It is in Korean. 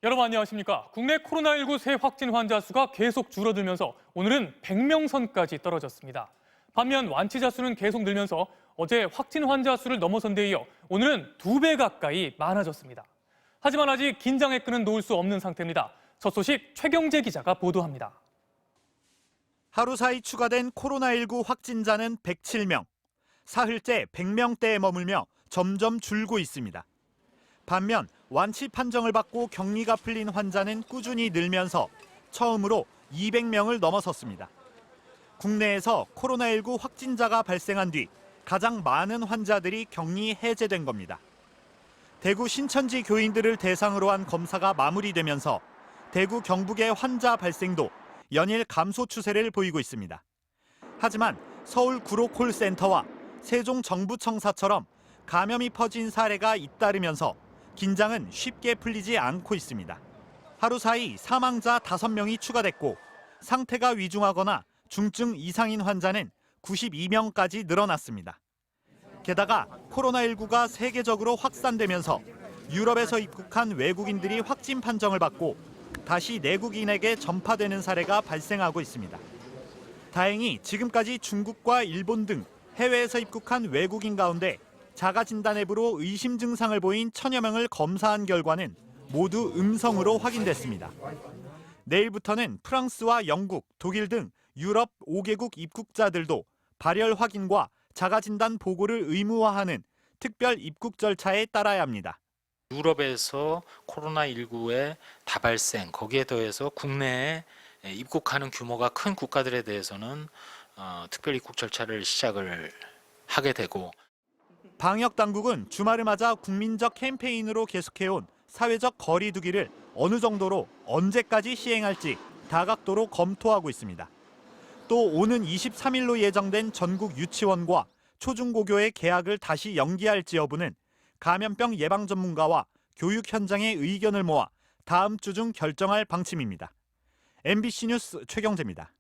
여러분 안녕하십니까? 국내 코로나19 새 확진 환자 수가 계속 줄어들면서 오늘은 100명 선까지 떨어졌습니다. 반면 완치자 수는 계속 늘면서 어제 확진 환자 수를 넘어선 데 이어 오늘은 2배 가까이 많아졌습니다. 하지만 아직 긴장의 끈은 놓을 수 없는 상태입니다. 첫 소식 최경재 기자가 보도합니다. 하루 사이 추가된 코로나19 확진자는 107명. 사흘째 100명대에 머물며 점점 줄고 있습니다. 반면 완치 판정을 받고 격리가 풀린 환자는 꾸준히 늘면서 처음으로 200명을 넘어섰습니다. 국내에서 코로나19 확진자가 발생한 뒤 가장 많은 환자들이 격리 해제된 겁니다. 대구 신천지 교인들을 대상으로 한 검사가 마무리되면서 대구 경북의 환자 발생도 연일 감소 추세를 보이고 있습니다. 하지만 서울 구로 콜센터와 세종 정부청사처럼 감염이 퍼진 사례가 잇따르면서 긴장은 쉽게 풀리지 않고 있습니다. 하루 사이 사망자 5명이 추가됐고 상태가 위중하거나 중증 이상인 환자는 92명까지 늘어났습니다. 게다가 코로나19가 세계적으로 확산되면서 유럽에서 입국한 외국인들이 확진 판정을 받고 다시 내국인에게 전파되는 사례가 발생하고 있습니다. 다행히 지금까지 중국과 일본 등 해외에서 입국한 외국인 가운데 자가진단 앱으로 의심 증상을 보인 1000여 명을 검사한 결과는 모두 음성으로 확인됐습니다. 내일부터는 프랑스와 영국, 독일 등 유럽 5개국 입국자들도 발열 확인과 자가진단 보고를 의무화하는 특별 입국 절차에 따라야 합니다. 유럽에서 코로나19의 다발생, 거기에 더해서 국내에 입국하는 규모가 큰 국가들에 대해서는 특별 입국 절차를 시작을 하게 되고, 방역 당국은 주말을 맞아 국민적 캠페인으로 계속해온 사회적 거리 두기를 어느 정도로 언제까지 시행할지 다각도로 검토하고 있습니다. 또 오는 23일로 예정된 전국 유치원과 초중고교의 개학을 다시 연기할지 여부는 감염병 예방 전문가와 교육 현장의 의견을 모아 다음 주 중 결정할 방침입니다. MBC 뉴스 최경재입니다.